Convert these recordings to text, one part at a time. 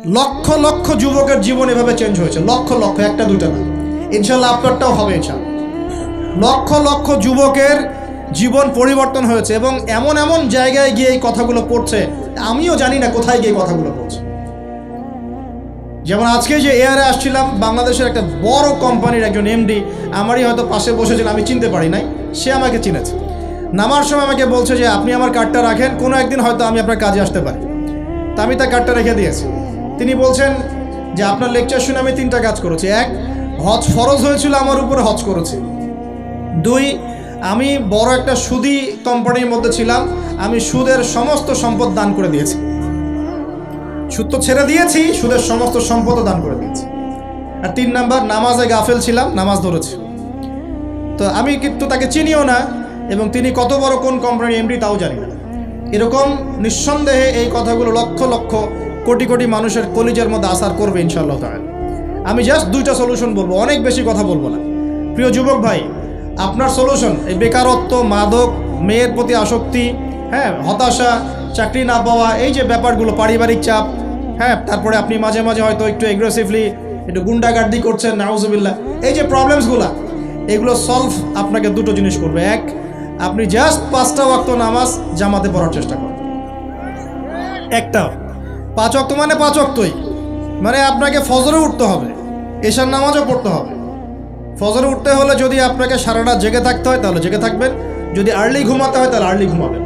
লক্ষ লক্ষ যুবকের জীবন এভাবে চেঞ্জ হয়েছে, লক্ষ লক্ষ, একটা দুইটা না। ইনশাল্লাহ আপনারটাও হবে ইনশাল্লাহ। লক্ষ লক্ষ যুবকের জীবন পরিবর্তন হয়েছে এবং এমন এমন জায়গায় গিয়ে এই কথাগুলো পড়ছে, আমিও জানি না কোথায় গিয়ে কথাগুলো পড়ছে। যেমন আজকে যে এয়ারে আসছিলাম, বাংলাদেশের একটা বড় কোম্পানির একজন এমডি আমারই হয়তো পাশে বসেছিল, আমি চিনতে পারি নাই, সে আমাকে চিনেছে। নামার সময় আমাকে বলছে যে আপনি আমার কার্ডটা রাখেন, কোনো একদিন হয়তো আমি আপনার কাজে আসতে পারি। তা আমি তার কার্ডটা রেখে দিয়েছি। তিনি বলছেন যে আপনার লেকচার শুনে আমি 3টা কাজ করেছি। 1, হজ ফরজ হয়েছিল আমার উপরে, হজ করেছি। 2, আমি বড় একটা সুদী কোম্পানির মধ্যে ছিলাম, আমি সুদের সমস্ত সম্পদ দান করে দিয়েছি। সুদ তো ছেড়ে দিয়েছি, সুদের সমস্ত সম্পদও দান করে দিয়েছি। আর 3 নাম্বার, নামাজে গাফেল ছিলাম, নামাজ ধরেছি। তো আমি কিন্তু তাকে চিনিও না এবং তিনি কত বড় কোন কোম্পানির এমডি তাও জানি না। এরকম নিঃসন্দেহে এই কথাগুলো লক্ষ লক্ষ কোটি কোটি মানুষের কলিজার মধ্যে আসার করবে ইনশাআল্লাহ তাআলা। আমি জাস্ট 2টা সলিউশন বলবো, অনেক বেশি কথা বলবো না। প্রিয় যুবক ভাই, আপনার সলিউশন এই বেকারত্ব, মাদক, মেয়ের প্রতি আসক্তি, হ্যাঁ, হতাশা, চাকরি না পাওয়া, এই যে ব্যাপারগুলো, পারিবারিক চাপ, হ্যাঁ, তারপরে আপনি মাঝে মাঝে হয়তো একটু এগ্রেসিভলি একটু গুন্ডাগার্দি করছেন, নাউজুবিল্লাহ, এই যে প্রবলেমসগুলো, এগুলো সলভ আপনাকে 2টো জিনিস করবে। 1, আপনি জাস্ট 5টা ওয়াক্ত নামাজ জামাতে পড়ার চেষ্টা করেন। একটা 5 ওয়াক্ত মানে 5 ওয়াক্তই, মানে আপনাকে ফজরে উঠতে হবে, এশার নামাজও পড়তে হবে। ফজরে উঠতে হলে যদি আপনাকে সারা রাত জেগে থাকতে হয় তাহলে জেগে থাকবেন, যদি আর্লি ঘুমাতে হয় তাহলে আর্লি ঘুমাবেন।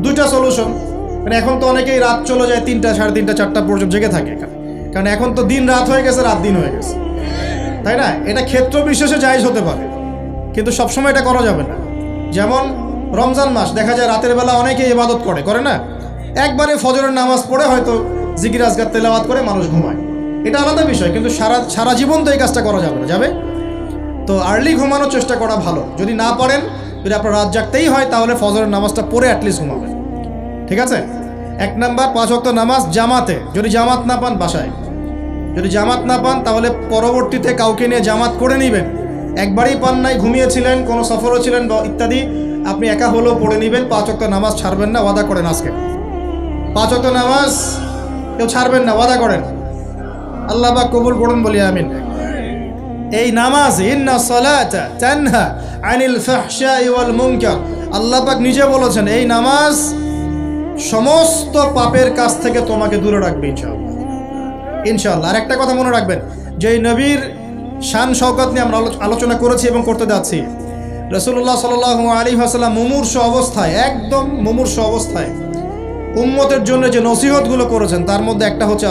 2টা সলিউশন। মানে এখন তো অনেকেই রাত চলে যায় 3টা, 3:30, 4টা পর্যন্ত জেগে থাকে, কারণ এখন তো দিন রাত হয়ে গেছে, রাত দিন হয়ে গেছে, তাই না? এটা ক্ষেত্র বিশেষে জায়েজ হতে পারে, কিন্তু সবসময় এটা করা যাবে না। যেমন রমজান মাস, দেখা যায় রাতের বেলা অনেকে ইবাদত করে না, একবারে ফজরের নামাজ পড়ে হয়তো জিকির আজকার তেলাওয়াত করে মানুষ ঘুমায়, এটা আলাদা বিষয়, কিন্তু সারা জীবন তো এই কাজটা করা যাবে না, যাবে তো আর্লি ঘুমানোর চেষ্টা করা ভালো। যদি না পারেন, যদি আপনার রাত জাগতেই হয়, তাহলে ফজরের নামাজটা পড়ে অ্যাটলিস্ট ঘুমাবেন, ঠিক আছে? 1 নাম্বার, 5 ওয়াক্ত নামাজ জামাতে। যদি জামাত না পান বাসায়, যদি জামাত না পান তাহলে পরবর্তীতে কাউকে নিয়ে জামাত করে নেবেন। একবারই পান নাই, ঘুমিয়েছিলেন, কোনো সফরও ছিলেন বা ইত্যাদি, আপনি একা হলেও পড়ে নেবেন। 5 ওয়াক্ত নামাজ ছাড়বেন না, ওয়াদা করেন আজকে 5 ওয়াক্ত নামাজ কেউ ছাড়বেন না, ওয়াদা করেন। আল্লাহ পাক কবুল করুন, বলি আমিন। এই নামাজ, ইন্না সালাতা তানহা আনিল ফাহশাই ওয়াল মুনকার, আল্লাহ পাক নিজে বলেছেন এই নামাজ সমস্ত পাপের কাছ থেকে তোমাকে দূরে রাখবে ইনশাআল্লাহ, ইনশাআল্লাহ। আর একটা কথা মনে রাখবেন, যে এই নবীর শান শওকত নিয়ে আমরা আলোচনা করেছি এবং করতে যাচ্ছি। রাসূলুল্লাহ সাল্লাল্লাহু আলাইহি ওয়াসাল্লাম মুমূর্ষ অবস্থায়, একদম মুমূর্ষ অবস্থায় উম্মতের জন্য যে নসিহতগুলো করেছেন, তার মধ্যে একটা হচ্ছে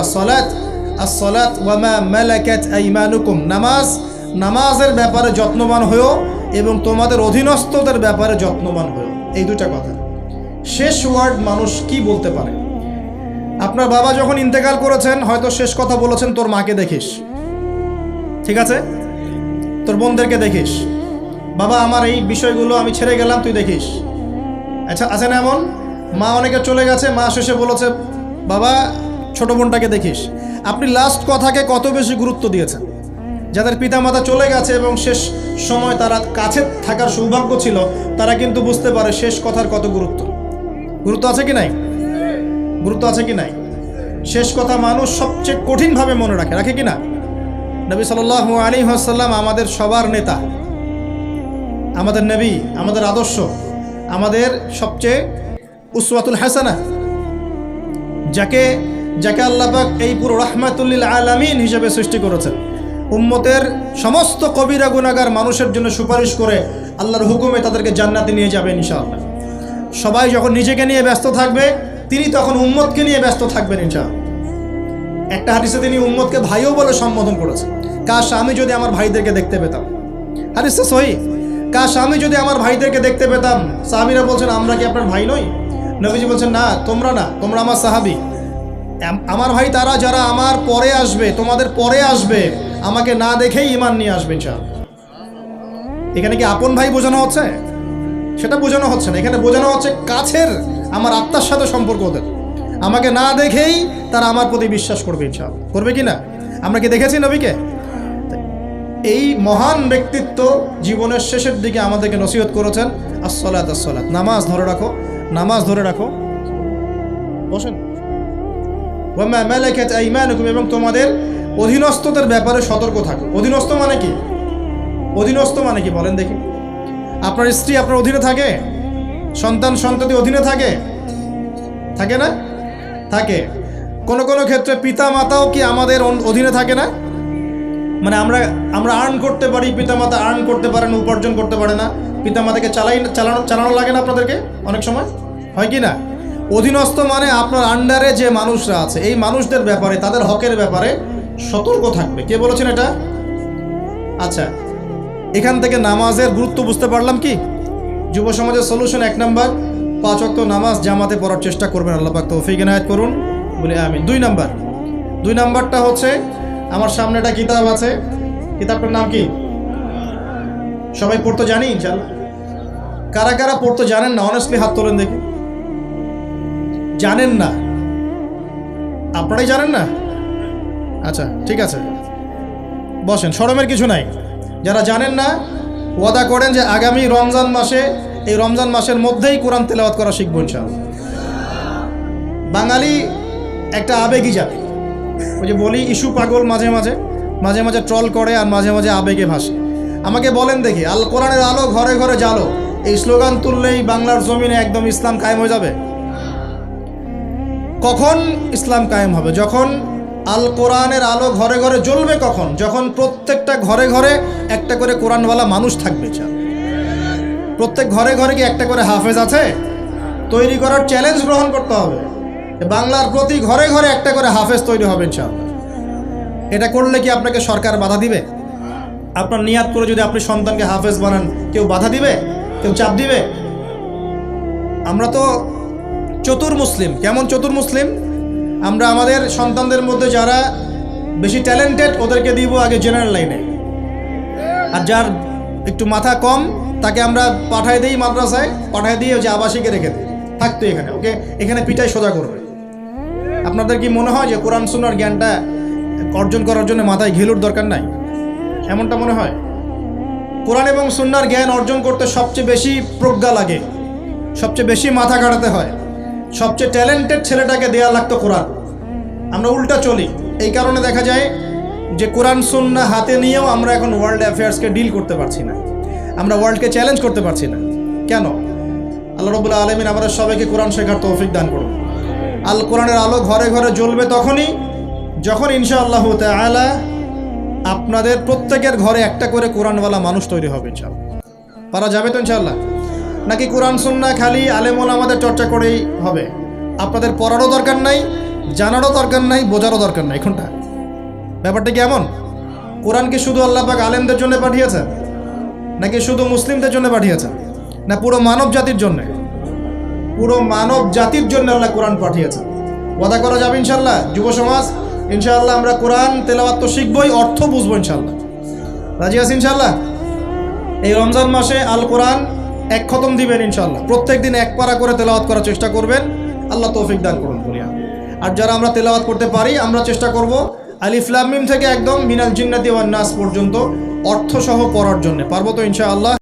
আসসালাত ওয়া মা মালাকাত আইমানুকুম, নামাজের ব্যাপারে যত্নবান হয়েও এবং তোমাদের অধীনস্থদের ব্যাপারে যত্নবান হয়েও। এই 2টা কথা। শেষ ওয়ার্ড মানুষ কি বলতে পারে? আপনার বাবা যখন ইন্তেকাল করেছেন, হয়তো শেষ কথা বলেছেন তোর মাকে দেখিস, ঠিক আছে, তোর বোনদেরকে দেখিস, বাবা আমার এই বিষয়গুলো আমি ছেড়ে গেলাম, তুই দেখিস। আচ্ছা, আছে না এমন? মা অনেকে চলে গেছে, মা শেষে বলেছে বাবা ছোট বোনটাকে দেখিস। আপনি লাস্ট কথাকে কত বেশি গুরুত্ব দিয়েছেন? যাদের পিতামাতা চলে গেছে এবং শেষ সময় তারা কাছে থাকার সৌভাগ্য ছিল, তারা কিন্তু বুঝতে পারে শেষ কথার কত গুরুত্ব আছে কি নাই, গুরুত্ব আছে কি নাই। শেষ কথা মানুষ সবচেয়ে কঠিনভাবে মনে রাখে কি না? নবী সাল্লাল্লাহু আলাইহি ওয়াসাল্লাম আমাদের সবার নেতা, আমাদের নবী, আমাদের আদর্শ, আমাদের সবচেয়ে উসওয়াতুল হাসানা, যাকে আল্লাহ পাক এই পুরো রাহমাতুল লিল আলামিন হিসেবে সৃষ্টি করেছেন। উম্মতের সমস্ত কবিরা গুনাহগার মানুষের জন্য সুপারিশ করে আল্লাহর হুকুমে তাদেরকে জান্নাতে নিয়ে যাবেন ইনশাআল্লাহ। সবাই যখন নিজেকে নিয়ে ব্যস্ত থাকবে, তিনি তখন উম্মতকে নিয়ে ব্যস্ত থাকবেন ইনশাআল্লাহ। একটা হাদিসে তিনি উম্মতকে ভাইও বলে সম্বোধন করেছেন। কাশ আমি যদি আমার ভাইদেরকে দেখতে পেতাম, হাদিসটা সহিহ, কাশ আমি যদি আমার ভাইদেরকে দেখতে পেতাম। সাহাবীরা বলছেন আমরা কি আপনার ভাই নই? নবীজি বলছেন না, তোমরা আমার সাহাবী। আমার ভাই তারা যারা আমার পরে আসবে, তোমাদের পরে আসবে, আমাকে না দেখেই ঈমান নিয়ে আসবে ইনশাআল্লাহ। এখানে কি আপন ভাই বোঝানো হচ্ছে? সেটা বোঝানো হচ্ছে না, এখানে বোঝানো হচ্ছে কাছের, আমার আত্মার সাথে সম্পর্ক ওদের। আমাকে না দেখেই তারা আমার প্রতি বিশ্বাস করবে ইনশাআল্লাহ। করবে কি না? আমরা কি দেখেছি নবীকে? এই মহান ব্যক্তিত্ব জীবনের শেষের দিকে আমাদেরকে নসিহত করেছেন, আসসালাত, নামাজ ধরে রাখো, নামাজ ধরে রাখো। বসেন। ওয়া মা মালাকাত আইমানুকুম, এবং তোমাদের অধীনস্থদের ব্যাপারে সতর্ক থাকো। অধীনস্থ মানে কি? অধীনস্থ মানে কি বলেন দেখি? আপনার স্ত্রী আপনার অধীনে থাকে? সন্তান সন্ততি অধীনে থাকে? থাকে না? থাকে। কোনো কোনো ক্ষেত্রে পিতা মাতাও কি আমাদের অধীনে থাকে না? মানে আমরা আর্ন করতে পারি, পিতা মাতা আর্ন করতে পারে না, উপার্জন করতে পারে না, পিতা মাতাকে চালানো লাগে না আপনাদেরকে অনেক সময়, হয় কি না? অধীনস্থ মানে আপনার আন্ডারে যে মানুষরা আছে এই মানুষদের ব্যাপারে, তাদের হকের ব্যাপারে সতর্ক থাকবে। কে বলেছেন এটা? আচ্ছা, এখান থেকে নামাজের গুরুত্ব বুঝতে পারলাম কি? যুব সমাজের সলিউশন 1 নাম্বার, 5 ওয়াক্ত নামাজ জামাতে পড়ার চেষ্টা করবেন, আল্লাহ পাক তৌফিক এনায়েত করুন বলে আমিন। 2 নাম্বারটা হচ্ছে, আমার সামনে একটা কিতাব আছে, কিতাবটার নাম কি? সবাই পড়তে জানি ইনশাআল্লাহ? কারা কারা পড়তে জানেন না অনেস্টলি হাত তোলেন দেখি। জানেন না? আপনারাই জানেন না? আচ্ছা ঠিক আছে, বসেন, শরমের কিছু নাই। যারা জানেন না ওয়াদা করেন যে আগামী রমজান মাসে, এই রমজান মাসের মধ্যেই কোরআন তেলাওয়াত করা শিখবো ইনশাআল্লাহ। বাঙালি একটা আবেগী জাতি, ওই যে বলি ইস্যু পাগল, মাঝে মাঝে ট্রল করে আর মাঝে মাঝে আবেগে ভাসে। আমাকে বলেন দেখি, আল কোরআনের আলো ঘরে ঘরে জালো, এই স্লোগান তুললেই বাংলার জমিনে একদম ইসলাম কায়েম হয়ে যাবে? কখন ইসলাম কায়েম হবে? যখন আল কোরআনের আলো ঘরে ঘরে জ্বলবে। কখন? যখন প্রত্যেকটা ঘরে ঘরে একটা করে কোরআনওয়ালা মানুষ থাকবে। প্রত্যেক ঘরে ঘরে কি একটা করে হাফেজ আছে? তৈরি করার চ্যালেঞ্জ গ্রহণ করতে হবে। বাংলার প্রতি ঘরে ঘরে একটা করে হাফেজ তৈরি হবে ইনশাআল্লাহ। এটা করলে কি আপনাকে সরকার বাধা দিবে? আপনার নিয়াত করে যদি আপনি সন্তানকে হাফেজ বানান, কেউ বাধা দিবে? কেউ চাপ দিবে? আমরা তো চতুর মুসলিম। কেমন চতুর মুসলিম? আমরা আমাদের সন্তানদের মধ্যে যারা বেশি ট্যালেন্টেড ওদেরকে দিব আগে জেনারেল লাইনে, আর যার একটু মাথা কম তাকে আমরা পাঠায় দিই মাদ্রাসায়, পাঠায় দিয়ে যে আবাসিকে রেখে দিই, থাকতো এখানে, ওকে এখানে পিটাই সোজা করবে। আপনাদের কি মনে হয় যে কোরআন সুন্নাহর জ্ঞানটা অর্জন করার জন্য মাথায় ঘিলুর দরকার নাই? এমনটা মনে হয়? কোরআন এবং সুন্নাহর জ্ঞান অর্জন করতে সবচেয়ে বেশি প্রজ্ঞা লাগে, সবচেয়ে বেশি মাথা কাটাতে হয়, সবচেয়ে ট্যালেন্টেড ছেলেটাকে দেয়া লাগতো কোরআন। আমরা উল্টা চলি। এই কারণে দেখা যায় যে কোরআন সুন্নাহ হাতে নিয়েও আমরা এখন ওয়ার্ল্ড অ্যাফেয়ার্সকে ডিল করতে পারছি না, আমরা ওয়ার্ল্ডকে চ্যালেঞ্জ করতে পারছি না। কেন? আল্লাহ রাব্বুল আলামিন আমাদের সবাইকে কোরআন শেখার তৌফিক দান করুন। আল কোরআনের আলো ঘরে ঘরে জ্বলবে তখনই যখন ইনশাআল্লাহ তাআলা আপনাদের প্রত্যেকের ঘরে একটা করে কোরআনওয়ালা মানুষ তৈরি হবে ইনশাআল্লাহ। পারা যাবে তো ইনশাআল্লাহ? নাকি কোরআন সুন্নাহ খালি আলেম ওলামাদের চর্চা করেই হবে? আপনাদের পড়ারও দরকার নাই, জানারও দরকার নাই, বোঝারও দরকার নাই। কোনটা? ব্যাপারটা কেমন? কোরআনকে শুধু আল্লাহ পাক আলেমদের জন্য পাঠিয়েছেন, নাকি শুধু মুসলিমদের জন্য পাঠিয়েছেন, না পুরো মানব জাতির জন্য? পুরো মানব জাতির জন্য আল্লাহ কোরআন পাঠিয়েছেন। ওয়াদা করা যাবে ইনশাআল্লাহ? যুব সমাজ ইনশাআল্লাহ আমরা কোরআন তেলাওয়াত তো শিখবই, অর্থ বুঝবো ইনশাআল্লাহ। রাজি আছি ইনশাআল্লাহ? এই রমজান মাসে আল কোরআন 1 খতম দিবেন ইনশাআল্লাহ। প্রত্যেক দিন 1 পারা করে তেলাওয়াত করার চেষ্টা করবেন, আল্লাহ তৌফিক দান করুন বলিয়া। আর যারা আমরা তেলাওয়াত করতে পারি, আমরা চেষ্টা করব আলিফ লাম মিম থেকে একদম মিনাল জিন্নাতি ওয়ান নাস পর্যন্ত অর্থ সহ পড়ার জন্য। পারবো তো ইনশাআল্লাহ?